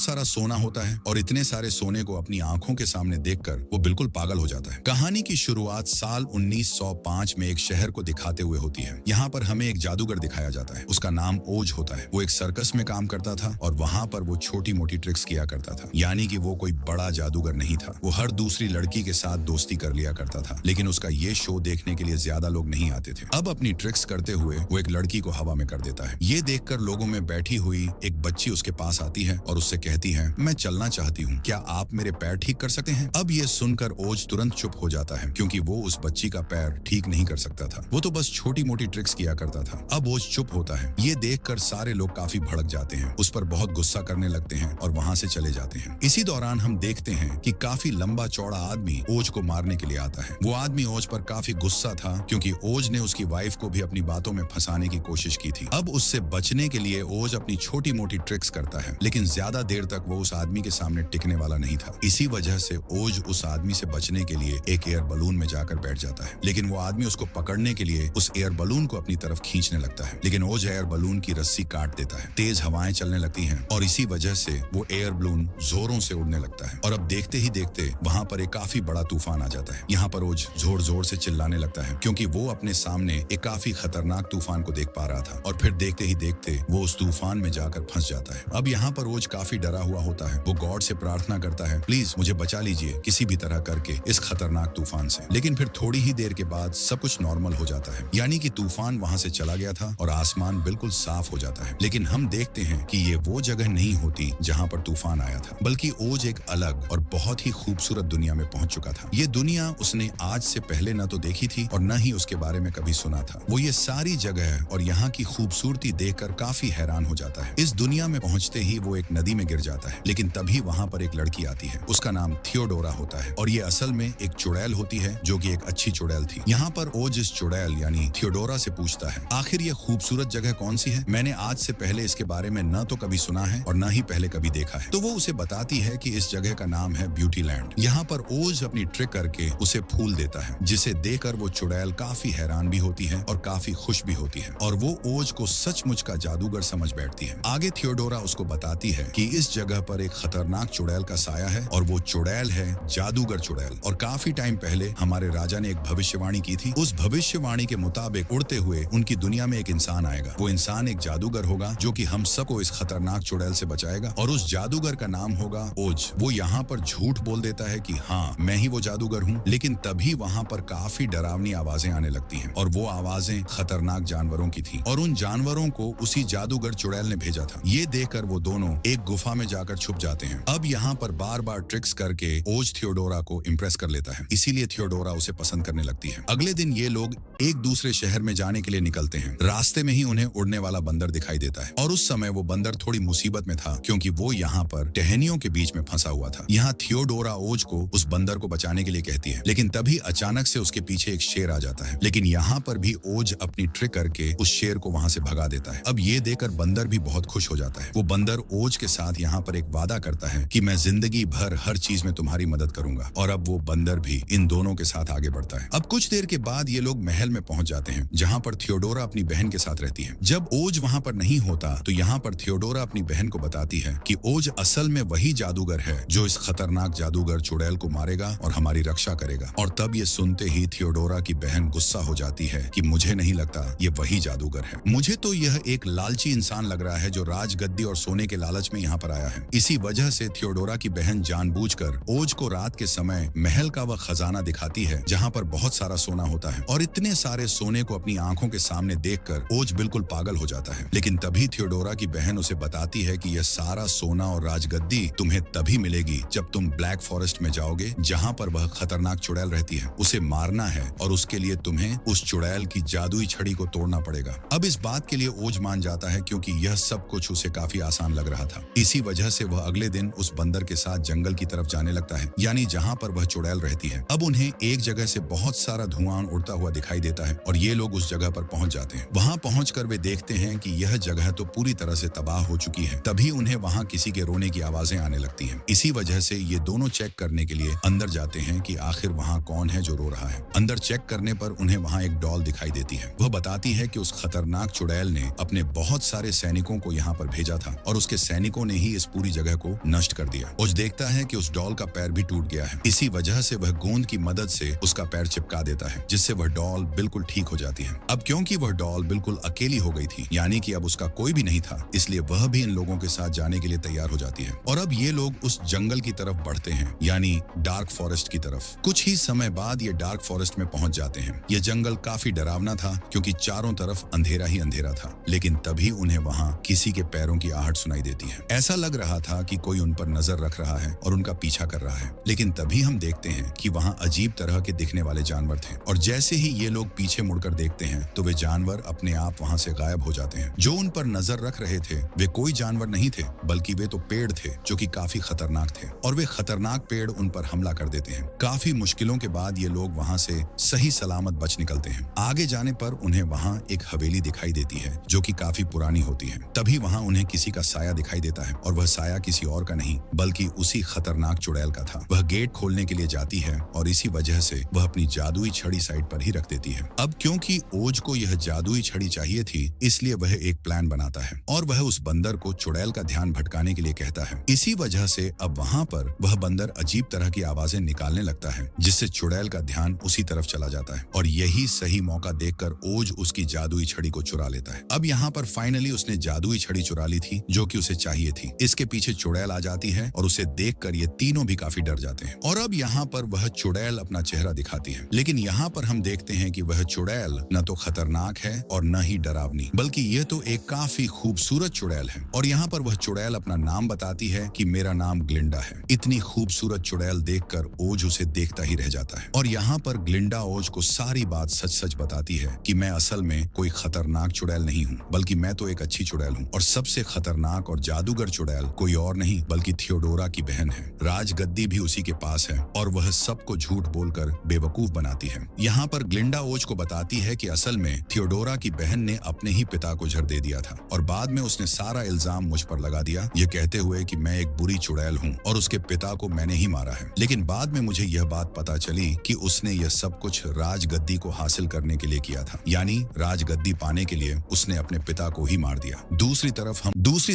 बहुत सारा सोना होता है और इतने सारे सोने को अपनी आंखों के सामने देखकर वो बिल्कुल पागल हो जाता है। कहानी की शुरुआत साल 1905 में एक शहर को दिखाते हुए होती है। यहाँ पर हमें एक जादूगर दिखाया जाता है। उसका नाम ओज होता है। वो एक सर्कस में काम करता था और वहाँ पर वो छोटी मोटी ट्रिक्स किया करता था। यानी कि वो कोई बड़ा जादूगर नहीं था। वो हर दूसरी लड़की के साथ दोस्ती कर लिया करता था, लेकिन उसका ये शो देखने के लिए ज्यादा लोग नहीं आते थे। अब अपनी ट्रिक्स करते हुए वो एक लड़की को हवा में कर देता है। ये देखकर लोगों में बैठी हुई एक बच्ची उसके पास आती है और उससे कहती है, मैं चलना चाहती हूँ, क्या आप मेरे पैर ठीक कर सकते हैं? अब ये सुनकर ओज तुरंत चुप हो जाता है, क्योंकि वो उस बच्ची का पैर ठीक नहीं कर सकता था। वो तो बस छोटी मोटी ट्रिक्स किया करता था। अब ओज चुप होता है। ये देखकर सारे लोग काफी भड़क जाते हैं, उस पर बहुत गुस्सा करने लगते हैं और वहाँ से चले जाते हैं। इसी दौरान हम देखते हैं कि काफी लंबा चौड़ा आदमी ओज को मारने के लिए आता है। वो आदमी ओज पर काफी गुस्सा था, क्योंकि ओज ने उसकी वाइफ को भी अपनी बातों में फंसाने की कोशिश की थी। अब उससे बचने के लिए ओज अपनी छोटी मोटी ट्रिक्स करता है, लेकिन ज्यादा देर तक वो उस आदमी के सामने टिकने वाला नहीं था। इसी वजह से ओज उस आदमी से बचने के लिए एक एयर बलून में जाकर बैठ जाता है, लेकिन वो आदमी उसको पकड़ने के लिए उस एयर बलून को अपनी तरफ खींचने लगता है, लेकिन ओज एयर बलून की रस्सी काट देता है। तेज हवाएं चलने लगती हैं और इसी वजह से वो एयर बलून जोरों से उड़ने लगता है और अब देखते ही देखते वहां पर एक काफी बड़ा तूफान आ जाता है। यहाँ पर ओज जोर जोर से चिल्लाने लगता है, क्योंकि वो अपने सामने एक काफी खतरनाक तूफान को देख पा रहा था और फिर देखते ही देखते वो उस तूफान में जाकर फंस जाता है। अब यहाँ पर ओज काफी डरा हुआ होता है। वो गॉड से प्रार्थना करता है, प्लीज मुझे बचा लीजिए किसी भी तरह करके इस खतरनाक तूफान से। लेकिन फिर थोड़ी ही देर के बाद सब कुछ नॉर्मल हो जाता है, यानी कि तूफान वहां से चला गया था और आसमान बिल्कुल साफ हो जाता है। लेकिन हम देखते हैं कि ये वो जगह नहीं होती जहाँ पर तूफान आया था, बल्कि ओज एक अलग और बहुत ही खूबसूरत दुनिया में पहुंच चुका था। ये दुनिया उसने आज से पहले न तो देखी थी और न ही उसके बारे में कभी सुना था। वो ये सारी जगह और यहाँ की खूबसूरती देखकर काफी हैरान हो जाता है। इस दुनिया में पहुंचते ही वो एक नदी में गिर जाता है, लेकिन तभी वहाँ पर एक लड़की आती है। उसका नाम थियोडोरा होता है और ये असल में एक चुड़ैल होती है, जो कि एक अच्छी चुड़ैल थी। यहाँ पर ओज इस चुड़ैल यानी थियोडोरा से पूछता है, आखिर ये खूबसूरत जगह कौन सी है? मैंने आज से पहले इसके बारे में न तो कभी सुना है और न ही पहले कभी देखा है। तो वो उसे बताती है कि इस जगह का नाम है ब्यूटी लैंड। यहाँ पर ओज अपनी ट्रिक करके उसे फूल देता है, जिसे देकर वो चुड़ैल काफी हैरान भी होती है और काफी खुश भी होती है और वो ओज को सचमुच का जादूगर समझ बैठती है। आगे थियोडोरा उसको बताती है कि इस जगह पर एक खतरनाक चुड़ैल का साया है और वो चुड़ैल है जादूगर चुड़ैल। और काफी टाइम पहले हमारे राजा ने एक भविष्यवाणी की थी। उस भविष्यवाणी के मुताबिक उड़ते हुए उनकी दुनिया में एक इंसान आएगा। वो इंसान एक जादूगर होगा, जो कि हम सबको इस खतरनाक चुड़ैल से बचाएगा और उस जादूगर का नाम होगा ओज। वो यहाँ पर झूठ बोल देता है कि हाँ, मैं ही वो जादूगर हूँ, लेकिन तभी वहाँ पर काफी डरावनी आवाजें आने लगती हैं और वो आवाजें खतरनाक जानवरों की थी और उन जानवरों को उसी जादूगर चुड़ैल ने भेजा था। ये देखकर वो दोनों एक गुफा में जाकर छुप जाते हैं। अब यहाँ पर बार बार ट्रिक्स करके ओज थियोडोरा को इम्प्रेस कर लेता है, इसीलिए थियोडोरा उसे पसंद करने लगती है। अगले दिन ये लोग एक दूसरे शहर में जाने के लिए निकलते हैं। रास्ते में ही उन्हें उड़ने वाला बंदर दिखाई देता है और उस समय वो बंदर थोड़ी मुसीबत में था, क्योंकि वो यहाँ पर टहनियों के बीच में फंसा हुआ था। यहाँ थियोडोरा ओज को उस बंदर को बचाने के लिए कहती है, लेकिन तभी अचानक से उसके पीछे एक शेर आ जाता है। लेकिन यहाँ पर भी ओज अपनी ट्रिक करके उस शेर को वहां से भगा देता है। अब ये देखकर बंदर भी बहुत खुश हो जाता है। वो बंदर ओज के साथ यहाँ पर एक वादा करता है कि मैं जिंदगी भर हर चीज में तुम्हारी मदद करूंगा और अब वो बंदर भी इन दोनों के साथ आगे बढ़ता है। अब कुछ देर के बाद ये लोग महल में पहुंच जाते हैं, जहाँ पर थियोडोरा अपनी बहन के साथ रहती है। जब ओज वहाँ पर नहीं होता तो यहाँ पर थियोडोरा अपनी बहन को बताती है कि ओज असल में वही जादूगर है जो इस खतरनाक जादूगर चुड़ैल को मारेगा और हमारी रक्षा करेगा। और तब ये सुनते ही थियोडोरा की बहन गुस्सा हो जाती है कि मुझे नहीं लगता ये वही जादूगर है। मुझे तो यह एक लालची इंसान लग रहा है जो राजगद्दी और सोने के लालच में यहाँ पर आया है। इसी वजह से थियोडोरा की बहन जानबूझकर ओज को रात के समय महल का वह खजाना दिखाती है, जहाँ पर बहुत सारा सोना होता है और इतने सारे सोने को अपनी आंखों के सामने देखकर ओज बिल्कुल पागल हो जाता है। लेकिन तभी थियोडोरा की बहन उसे बताती है कि यह सारा सोना और राजगद्दी तुम्हें तभी मिलेगी जब तुम ब्लैक फॉरेस्ट में जाओगे, जहाँ पर वह खतरनाक चुड़ैल रहती है। उसे मारना है और उसके लिए तुम्हें उस चुड़ैल की जादुई छड़ी को तोड़ना पड़ेगा। अब इस बात के लिए ओज मान जाता है, क्योंकि यह सब कुछ उसे काफी आसान लग रहा था। इसी वजह से वह अगले दिन उस बंदर के साथ जंगल की तरफ जाने लगता है, यानी जहाँ पर वह चुड़ैल रहती है। अब उन्हें एक जगह से बहुत सारा धुआं उड़ता हुआ दिखाई देता है और ये लोग उस जगह पर पहुंच जाते हैं। वहां पहुंचकर वे देखते हैं कि यह जगह तो पूरी तरह से तबाह हो चुकी है। तभी उन्हें वहां किसी के रोने की आवाजें आने लगती हैं। इसी वजह से ये दोनों चेक करने के लिए अंदर जाते हैं कि आखिर वहां कौन है जो रो रहा है। अंदर चेक करने पर उन्हें वहां एक डॉल दिखाई देती है। वह बताती है कि उस खतरनाक चुड़ैल ने अपने बहुत सारे सैनिकों को यहाँ पर भेजा था और उसके सैनिकों ने ही इस पूरी जगह को नष्ट कर दिया। ओज देखता है कि उस डॉल का पैर भी टूट गया है। इसी वजह से वह गोंद की मदद से उसका पैर चिपका देता है, जिससे वह डॉल बिल्कुल ठीक हो जाती है। अब क्योंकि वह डॉल बिल्कुल अकेली हो गई थी, यानी कि अब उसका कोई भी नहीं था, इसलिए वह भी इन लोगों के साथ जाने के लिए तैयार हो जाती है। और अब ये लोग उस जंगल की तरफ बढ़ते हैं, यानी डार्क फॉरेस्ट की तरफ। कुछ ही समय बाद ये डार्क फॉरेस्ट में पहुंच जाते हैं। ये जंगल काफी डरावना था क्योंकि चारों तरफ अंधेरा ही अंधेरा था। लेकिन तभी उन्हें वहां किसी के पैरों की आहट सुनाई देती है। ऐसा लग रहा था कि कोई उन पर नजर रख रहा है और उनका पीछा कर रहा है। लेकिन तभी हम देखते हैं कि वहां अजीब तरह के दिखने वाले जानवर थे और जैसे ही ये लोग पीछे मुड़कर देखते हैं तो वे जानवर अपने आप वहां से गायब हो जाते हैं। जो उन पर नजर रख रहे थे वे कोई जानवर नहीं थे, बल्कि वे तो पेड़ थे जो कि काफी खतरनाक थे और वे खतरनाक पेड़ उन पर हमला कर देते हैं। काफी मुश्किलों के बाद ये लोग वहां से सही सलामत बच निकलते हैं। आगे जाने पर उन्हें वहां एक हवेली दिखाई देती है जो कि काफी पुरानी होती है। तभी वहां उन्हें किसी का साया दिखाई देता है और वह साया किसी और का नहीं बल्कि उसी खतरनाक चुड़ैल का था। वह गेट खोलने के लिए जाती है और इसी वजह से वह अपनी जादुई छड़ी साइड पर ही रख देती है। अब क्योंकि ओज को यह जादुई छड़ी चाहिए थी, इसलिए वह एक प्लान बनाता है और वह उस बंदर को चुड़ैल का ध्यान भटकाने के लिए कहता है। इसी वजह से अब वहां पर वह बंदर अजीब तरह की आवाजें निकालने लगता है, जिससे चुड़ैल का ध्यान उसी तरफ चला जाता है और यही सही मौका देखकर ओज उसकी जादुई छड़ी को चुरा लेता है। अब यहाँ पर फाइनली उसने जादुई छड़ी चुरा ली थी जो कि उसे चाहिए थी। इसके पीछे चुड़ैल आ जाती है और उसे देखकर ये तीनों भी काफी डर जाते हैं। और अब यहाँ पर वह चुड़ैल अपना चेहरा दिखाती है। लेकिन यहाँ पर हम देखते हैं कि वह चुड़ैल न तो खतरनाक है और न ही डरावनी, बल्कि ये तो एक काफी खूबसूरत चुड़ैल है। और यहाँ पर वह चुड़ैल अपना नाम बताती है कि मेरा नाम ग्लिंडा है। इतनी खूबसूरत चुड़ैल देखकर ओज उसे देखता ही रह जाता है। और यहाँ पर ग्लिंडा ओज को सारी बात सच सच बताती है कि मैं असल में कोई खतरनाक चुड़ैल नहीं हूँ, बल्कि मैं तो एक अच्छी चुड़ैल हूँ और सबसे खतरनाक और जादूगर चुड़ैल कोई और नहीं बल्कि थियोडोरा की बहन है। राजगद्दी भी उसी के पास है और वह सबको झूठ बोलकर बेवकूफ बनाती है। यहाँ पर ग्लिंडा ओज को बताती है कि असल में थियोडोरा की बहन ने अपने ही पिता को जहर दे दिया था और बाद में उसने सारा इल्जाम मुझ पर लगा दिया, ये कहते हुए कि मैं एक बुरी चुड़ैल हूँ और उसके पिता को मैंने ही मारा है। लेकिन बाद में मुझे यह बात पता चली कि उसने यह सब कुछ राजगद्दी को हासिल करने के लिए किया था, यानी राजगद्दी पाने के लिए उसने अपने पिता को ही मार दिया। दूसरी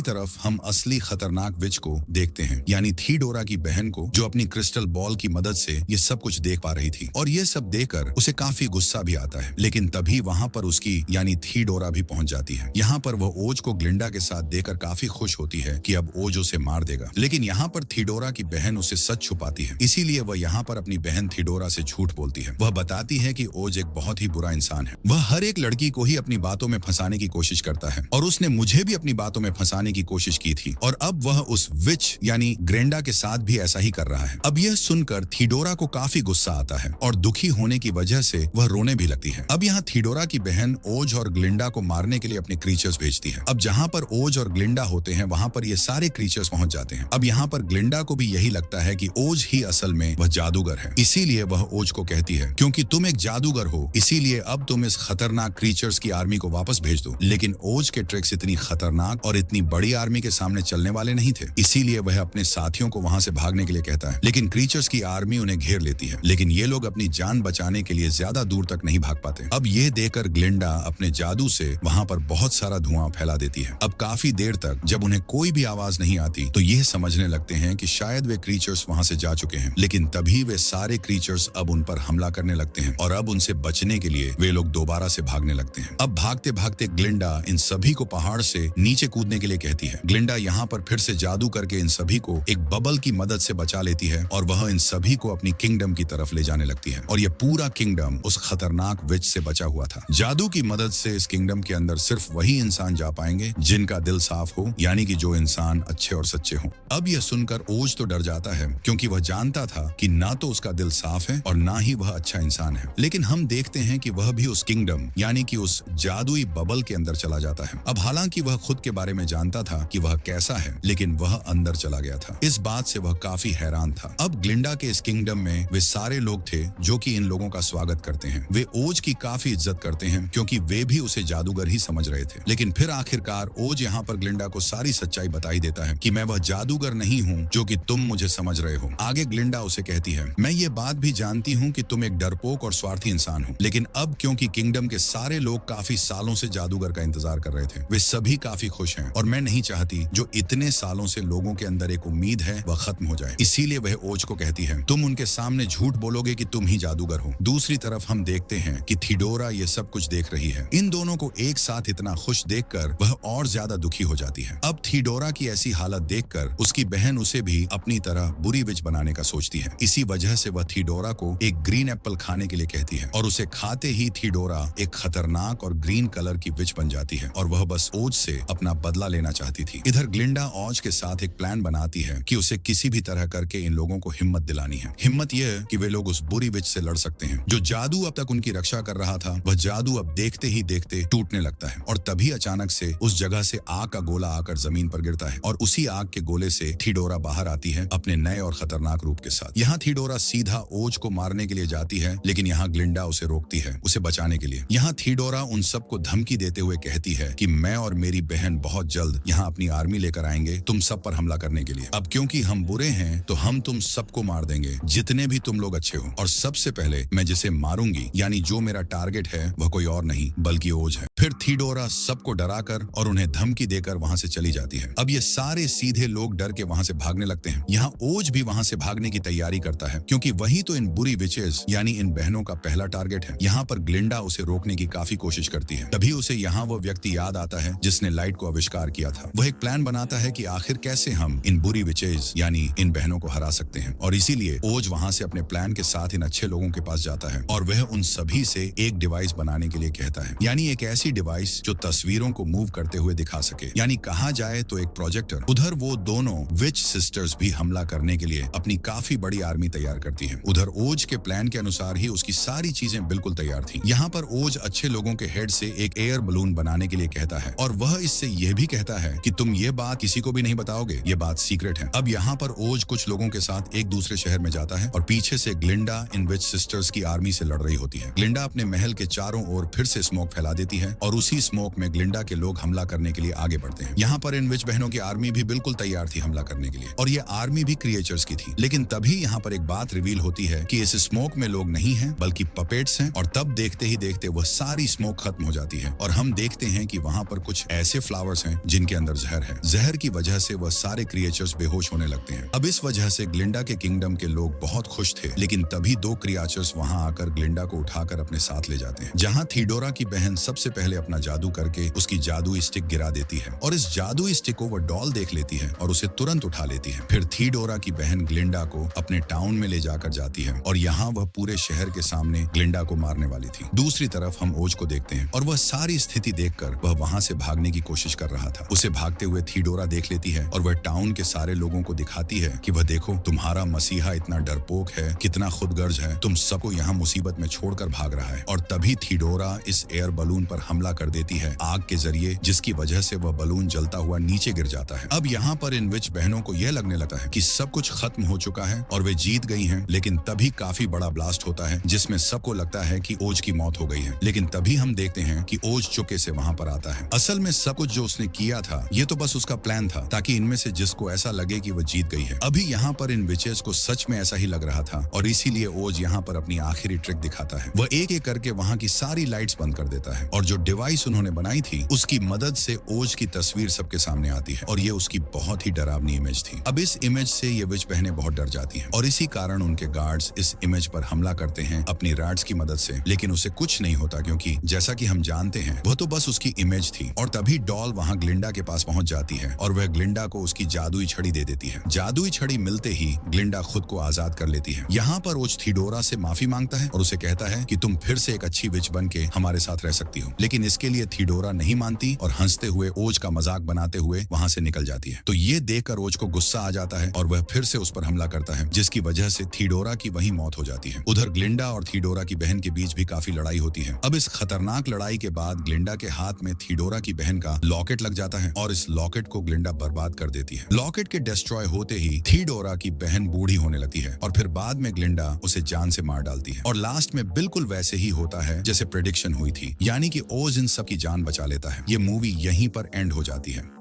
तरफ हम असली खतरनाक विच को देखते हैं, यानी थियोडोरा की बहन को, जो अपनी क्रिस्टल बॉल की मदद से ये सब कुछ देख पा रही थी और ये सब देखकर उसे काफी गुस्सा भी आता है। लेकिन तभी वहां पर उसकी यानी थियोडोरा भी पहुंच जाती है। यहाँ पर वह ओज को ग्लिंडा के साथ देखकर काफी खुश होती है कि अब ओज उसे मार देगा। लेकिन यहाँ पर थियोडोरा की बहन उसे सच छुपाती है, इसीलिए वह यहाँ पर अपनी बहन थियोडोरा से झूठ बोलती है। वह बताती है कि ओज एक बहुत ही बुरा इंसान है। वह हर एक लड़की को ही अपनी बातों में फंसाने की कोशिश करता है और उसने मुझे भी अपनी बातों में फंसाने की कोशिश की थी और अब वह उस विच यानी ग्रेंडा के साथ भी ऐसा ही कर रहा है। अब यह सुनकर थियोडोरा को काफी गुस्सा आता है और दुखी होने की वजह से वह रोने भी लगती है। अब यहाँ थियोडोरा की बहन ओज और ग्लिंडा को मारने के लिए अपने क्रीचर्स भेजती है। अब जहाँ पर ओज और ग्लिंडा होते हैं वहां पर ये सारे क्रीचर्स पहुंच जाते हैं। अब यहाँ पर ग्लिंडा को भी यही लगता है कि ओज ही असल में वह जादूगर है, इसीलिए वह ओज को कहती है क्योंकि तुम एक जादूगर हो इसीलिए अब तुम इस खतरनाक क्रीचर्स की आर्मी को वापस भेज दो। लेकिन ओज के ट्रिक्स इतनी खतरनाक और इतनी बड़ी आर्मी के सामने चलने वाले नहीं थे, इसीलिए वह अपने साथियों को वहां से भागने के लिए कहता है। लेकिन क्रीचर्स की आर्मी उन्हें घेर लेती है, लेकिन ये लोग अपनी जान बचाने के लिए ज्यादा दूर तक नहीं भाग पाते। अब ये देखकर ग्लिंडा अपने जादू से वहां पर बहुत सारा धुआं फैला देती है। अब काफी देर तक जब उन्हें कोई भी आवाज नहीं आती तो ये समझने लगते हैं कि शायद वे क्रीचर्स वहां से जा चुके हैं। लेकिन तभी वे सारे क्रीचर्स अब उन पर हमला करने लगते हैं और अब उनसे बचने के लिए वे लोग दोबारा से भागने लगते हैं। अब भागते भागते ग्लिंडा इन सभी को पहाड़ से नीचे कूदने के लिए कहती है। ग्लिंडा यहाँ पर फिर से जादू करके इन सभी को एक बबल की मदद से बचा लेती है और वह इन सभी को अपनी किंगडम की तरफ ले जाने लगती है और यह पूरा किंगडम उस खतरनाक विच से बचा हुआ था। जादू की मदद से इस किंगडम के अंदर सिर्फ वही इंसान जा पाएंगे जिनका दिल साफ हो, यानी कि जो इंसान अच्छे और सच्चे हों। अब यह सुनकर ओज तो डर जाता है क्योंकि वह जानता था कि ना तो उसका दिल साफ है और ना ही वह अच्छा इंसान है। लेकिन हम देखते हैं कि वह भी उस किंगडम यानी कि उस जादुई बबल के अंदर चला जाता है। अब हालांकि वह खुद के बारे में जानता था कि वह कैसा है, लेकिन वह अंदर चला गया था। इस बात से वह काफी हैरान था। अब ग्लिंडा के इस किंगडम में वे सारे लोग थे जो कि इन लोगों का स्वागत करते हैं। वे ओज की काफी इज्जत करते हैं क्योंकि वे भी उसे जादूगर ही समझ रहे थे। लेकिन फिर आखिरकार ओज यहाँ पर ग्लिंडा को सारी सच्चाई बताई देता है कि मैं वह जादूगर नहीं हूँ जो कि तुम मुझे समझ रहे हो। आगे ग्लिंडा उसे कहती है, मैं ये बात भी जानती हूँ कि तुम एक डरपोक और स्वार्थी इंसान हो, लेकिन अब क्योंकि किंगडम के सारे लोग काफी सालों से जादूगर का इंतजार कर रहे थे, वे सभी काफी खुश हैं और मैं नहीं चाहती जो इतने सालों से लोगों के अंदर एक उम्मीद है वह खत्म हो जाए। इसीलिए वह ओज को कहती है, तुम उनके सामने झूठ बोलोगे कि तुम ही जादूगर हो। दूसरी तरफ हम देखते हैं कि थिडोरा ये सब कुछ देख रही है। इन दोनों को एक साथ इतना खुश देखकर वह और ज्यादा दुखी हो जाती है। अब थिडोरा की ऐसी हालत देखकर उसकी बहन उसे भी अपनी तरह बुरी विच बनाने का सोचती है। इसी वजह से वह थिडोरा को एक ग्रीन एप्पल खाने के लिए कहती है और उसे खाते ही थिडोरा एक खतरनाक और ग्रीन कलर की विच बन जाती है और वह बस ओज से अपना बदला लेना चाहती थी। इधर ग्लिंडा ओज के साथ एक प्लान बनाती है कि उसे किसी भी तरह करके इन लोगों को हिम्मत दिलानी है। हिम्मत यह कि वे लोग उस बुरी विच से लड़ सकते हैं। जो जादू अब तक उनकी रक्षा कर रहा था वह जादू अब देखते ही देखते टूटने लगता है और तभी अचानक से उस जगह से आग का गोला आकर जमीन पर गिरता है और उसी आग के गोले से थिडोरा बाहर आती है अपने नए और खतरनाक रूप के साथ। यहाँ थिडोरा सीधा ओज को मारने के लिए जाती है, लेकिन यहाँ ग्लिंडा उसे रोकती है उसे बचाने के लिए। यहाँ थिडोरा उन सबको धमकी देते हुए कहती है कि मैं और मेरी बहन बहुत जल्द यहाँ अपनी आर्मी लेकर आएंगे तुम सब पर हमला करने के लिए। अब क्योंकि हम बुरे हैं तो हम तुम सबको मार देंगे जितने भी तुम लोग अच्छे हो, और सबसे पहले मैं जिसे मारूंगी यानी जो मेरा टारगेट है वह कोई और नहीं बल्कि ओज है। फिर थिडोरा सबको डराकर और उन्हें धमकी देकर वहां से चली जाती है। अब ये सारे सीधे लोग डर के वहां से भागने लगते हैं। यहाँ ओज भी वहां से भागने की तैयारी करता है क्योंकि वही तो इन बुरी विचेस यानी इन बहनों का पहला टारगेट है। यहाँ पर ग्लिंडा उसे रोकने की काफी कोशिश करती है। तभी उसे यहाँ वो व्यक्ति याद आता है जिसने लाइट को आविष्कार किया था। वह एक प्लान बनाता है कि आखिर कैसे हम इन बुरी विचेस यानी इन बहनों को हरा सकते हैं, और इसीलिए ओज वहां से अपने प्लान के साथ इन अच्छे लोगों के पास जाता है और वह उन सभी से एक डिवाइस बनाने के लिए कहता है, यानी एक ऐसी डिवाइस जो तस्वीरों को मूव करते हुए दिखा सके, यानी कहा जाए तो एक प्रोजेक्टर। उधर वो दोनों विच सिस्टर्स भी हमला करने के लिए अपनी काफी बड़ी आर्मी तैयार करती हैं। उधर ओज के प्लान के अनुसार ही उसकी सारी चीजें बिल्कुल तैयार थी। यहाँ पर ओज अच्छे लोगों के हेड से एक एयर बलून बनाने के लिए कहता है और वह इससे यह भी कहता है कि तुम ये बात किसी को भी नहीं बताओगे, ये बात सीक्रेट है। अब यहाँ पर ओज कुछ लोगों के साथ एक दूसरे शहर में जाता है और पीछे से ग्लिंडा इन विच सिस्टर्स की आर्मी से लड़ रही होती है। ग्लिंडा अपने महल के चारों ओर फिर से स्मोक फैला देती है और उसी स्मोक में ग्लिंडा के लोग हमला करने के लिए आगे बढ़ते हैं। यहाँ पर इन विच बहनों की आर्मी भी बिल्कुल तैयार थी हमला करने के लिए और ये आर्मी भी क्रिएचर्स की थी। लेकिन तभी यहाँ पर एक बात रिवील होती है कि इस स्मोक में लोग नहीं हैं बल्कि पपेट्स हैं, और तब देखते ही देखते वह सारी स्मोक खत्म हो जाती है और हम देखते हैं कि वहाँ पर कुछ ऐसे फ्लावर्स हैं जिनके अंदर जहर है। जहर की वजह से वह सारे क्रिएचर्स बेहोश होने लगते हैं। अब इस वजह से ग्लिंडा के किंगडम के लोग बहुत खुश थे, लेकिन तभी दो क्रिएचर्स वहाँ आकर ग्लिंडा को उठाकर अपने साथ ले जाते हैं। जहाँ थिडोरा की बहन सबसे पहले अपना जादू करके उसकी जादुई स्टिक गिरा देती है और इस जादुई स्टिक को वह डॉल देख लेती है और उसे तुरंत उठा लेती है। फिर थिडोरा की बहन ग्लिंडा को अपने टाउन में ले जाकर जाती है और यहाँ वह पूरे शहर के सामने ग्लिंडा को मारने वाली थी। दूसरी तरफ हम ओज को देखते हैं और वह सारी स्थिति देखकर वह वहां से भागने की कोशिश कर रहा था। उसे भागते हुए थिडोरा देख लेती है और वह टाउन के सारे लोगों को दिखाती है कि वह देखो तुम्हारा मसीहा इतना डरपोक है, कितना खुदगर्ज है, तुम सबको यहाँ मुसीबत में छोड़कर भाग रहा है। और तभी थिडोरा इस एयर बलून पर हमला कर देती है आग के जरिए, जिसकी वजह से वह बलून जलता हुआ नीचे गिर जाता है। अब यहाँ पर इन विच बहनों को यह लगने लगता है कि सब कुछ खत्म हो चुका है और वे जीत गई हैं, लेकिन तभी काफी बड़ा ब्लास्ट होता है जिसमें सबको लगता है कि ओज की मौत हो गई है। लेकिन तभी हम देखते हैं कि ओज चुपके से वहां पर आता है। असल में सब कुछ जो उसने किया था ये तो बस उसका प्लान था ताकि इनमें से जिसको ऐसा लगे कि वह जीत गई है। अभी यहाँ पर इन विचेस को सच में ऐसा ही लग रहा था और इसीलिए ओज यहाँ पर अपनी आखिरी ट्रिक दिखाता है। वह एक एक करके वहां की सारी लाइट्स बंद कर देता है और जो डिवाइस उन्होंने बनाई थी उसकी मदद से ओज की तस्वीर सबके सामने आती है और ये उसकी बहुत ही डरावनी इमेज थी। अब इस इमेज से ये विच बहनें बहुत डर जाती हैं और इसी कारण उनके गार्ड्स इस इमेज पर हमला करते हैं अपनी रैड्स की मदद से, लेकिन उसे कुछ नहीं होता क्योंकि जैसा कि हम जानते हैं वह तो बस उसकी इमेज थी। और तभी डॉल वहां ग्लिंडा के पास पहुंच जाती है और वह ग्लिंडा को उसकी जादुई छड़ी दे देती है। जादुई छड़ी मिलते ही ग्लिंडा खुद को आजाद कर लेती है। यहाँ पर ओज थिडोरा से माफी मांगता है और उसे कहता है कि तुम फिर से एक अच्छी विच बन के हमारे साथ रह सकती हो, लेकिन इसके लिए थिडोरा नहीं मानती और हंसते हुए ओज का मजाक बनाते हुए वहां से निकल जाती है। तो ये देखकर ओज को गुस्सा आ जाता है और वह फिर से उस पर हमला करता है, जिसकी वजह से थिडोरा की वहीं मौत हो जाती है। उधर ग्लिंडा और थिडोरा की बहन के बीच भी काफी लड़ाई होती है। अब इस खतरनाक लड़ाई के बाद ग्लिंडा के हाथ में थिडोरा की बहन का लॉकेट लग जाता है और इस लॉकेट को ग्लिंडा बर्बाद कर देती है। लॉकेट के डिस्ट्रॉय होते ही थिडोरा की बहन बूढ़ी होने लगती है और फिर बाद में ग्लिंडा उसे जान से मार डालती है और लास्ट में बिल्कुल वैसे ही होता है जैसे प्रेडिक्शन हुई थी, यानी कि ओज इन सब की जान बचा लेता है। ये मूवी यहीं पर एंड हो जाती है।